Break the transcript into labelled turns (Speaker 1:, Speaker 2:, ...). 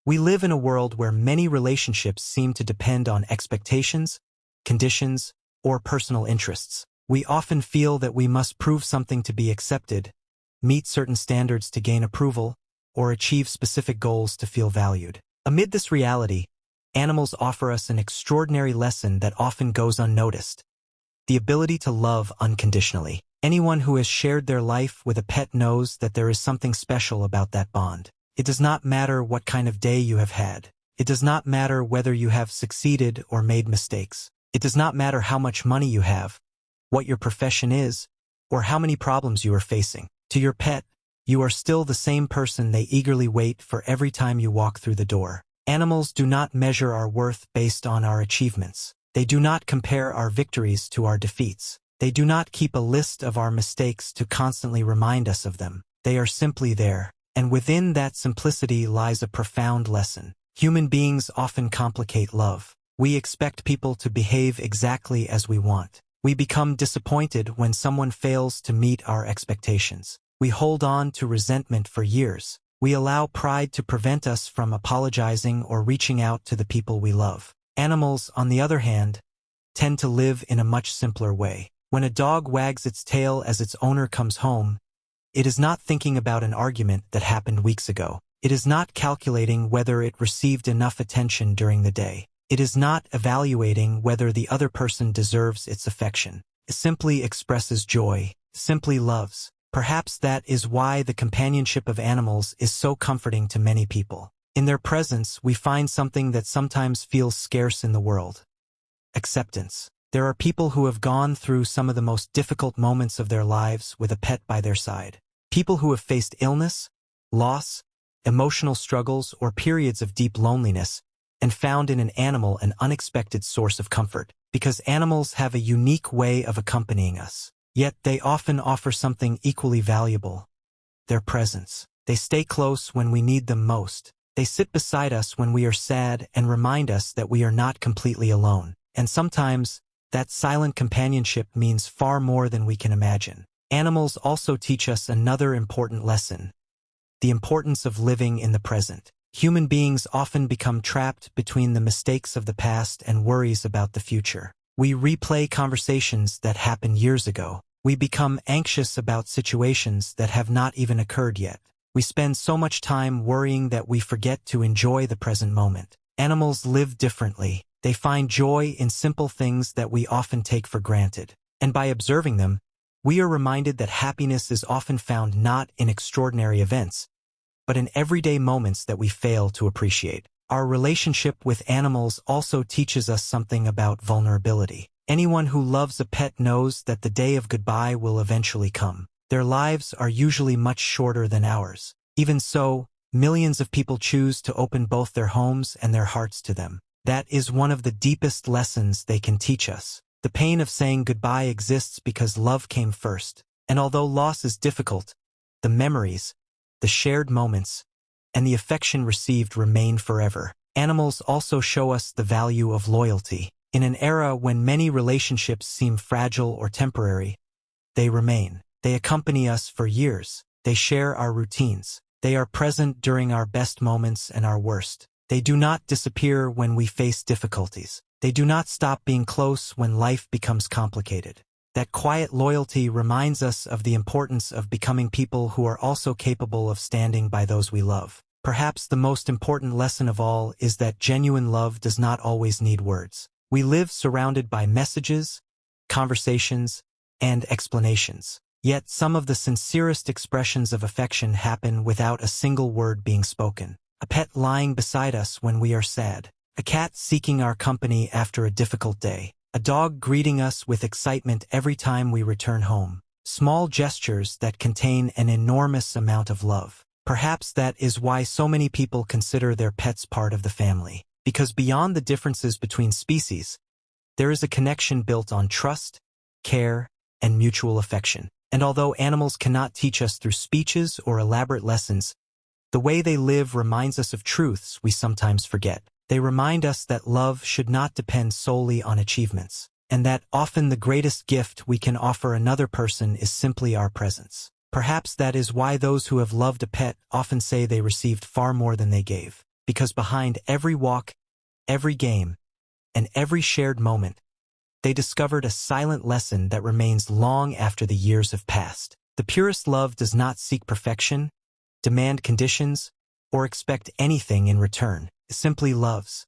Speaker 1: We live in a world where many relationships seem to depend on expectations, conditions, or personal interests. We often feel that we must prove something to be accepted, meet certain standards to gain approval, or achieve specific goals to feel valued. Amid this reality, animals offer us an extraordinary lesson that often goes unnoticed: the ability to love unconditionally. Anyone who has shared their life with a pet knows that there is something special about that bond. It does not matter what kind of day you have had. It does not matter whether you have succeeded or made mistakes. It does not matter how much money you have, what your profession is, or how many problems you are facing. To your pet, you are still the same person they eagerly wait for every time you walk through the door. Animals do not measure our worth based on our achievements. They do not compare our victories to our defeats. They do not keep a list of our mistakes to constantly remind us of them. They are simply there. And within that simplicity lies a profound lesson. Human beings often complicate love. We expect people to behave exactly as we want. We become disappointed when someone fails to meet our expectations. We hold on to resentment for years. We allow pride to prevent us from apologizing or reaching out to the people we love. Animals, on the other hand, tend to live in a much simpler way. When a dog wags its tail as its owner comes home, it is not thinking about an argument that happened weeks ago. It is not calculating whether it received enough attention during the day. It is not evaluating whether the other person deserves its affection. It simply expresses joy, simply loves. Perhaps that is why the companionship of animals is so comforting to many people. In their presence, we find something that sometimes feels scarce in the world: acceptance. There are people who have gone through some of the most difficult moments of their lives with a pet by their side. People who have faced illness, loss, emotional struggles, or periods of deep loneliness, and found in an animal an unexpected source of comfort. Because animals have a unique way of accompanying us. Yet they often offer something equally valuable: their presence. They stay close when we need them most. They sit beside us when we are sad and remind us that we are not completely alone. And sometimes, that silent companionship means far more than we can imagine. Animals also teach us another important lesson: the importance of living in the present. Human beings often become trapped between the mistakes of the past and worries about the future. We replay conversations that happened years ago. We become anxious about situations that have not even occurred yet. We spend so much time worrying that we forget to enjoy the present moment. Animals live differently. They find joy in simple things that we often take for granted. And by observing them, we are reminded that happiness is often found not in extraordinary events, but in everyday moments that we fail to appreciate. Our relationship with animals also teaches us something about vulnerability. Anyone who loves a pet knows that the day of goodbye will eventually come. Their lives are usually much shorter than ours. Even so, millions of people choose to open both their homes and their hearts to them. That is one of the deepest lessons they can teach us. The pain of saying goodbye exists because love came first. And although loss is difficult, the memories, the shared moments, and the affection received remain forever. Animals also show us the value of loyalty. In an era when many relationships seem fragile or temporary, they remain. They accompany us for years. They share our routines. They are present during our best moments and our worst. They do not disappear when we face difficulties. They do not stop being close when life becomes complicated. That quiet loyalty reminds us of the importance of becoming people who are also capable of standing by those we love. Perhaps the most important lesson of all is that genuine love does not always need words. We live surrounded by messages, conversations, and explanations. Yet some of the sincerest expressions of affection happen without a single word being spoken. A pet lying beside us when we are sad. A cat seeking our company after a difficult day. A dog greeting us with excitement every time we return home. Small gestures that contain an enormous amount of love. Perhaps that is why so many people consider their pets part of the family. Because beyond the differences between species, there is a connection built on trust, care, and mutual affection. And although animals cannot teach us through speeches or elaborate lessons, the way they live reminds us of truths we sometimes forget. They remind us that love should not depend solely on achievements, and that often the greatest gift we can offer another person is simply our presence. Perhaps that is why those who have loved a pet often say they received far more than they gave. because behind every walk, every game, and every shared moment, they discovered a silent lesson that remains long after the years have passed. The purest love does not seek perfection, demand conditions, or expect anything in return. It simply loves.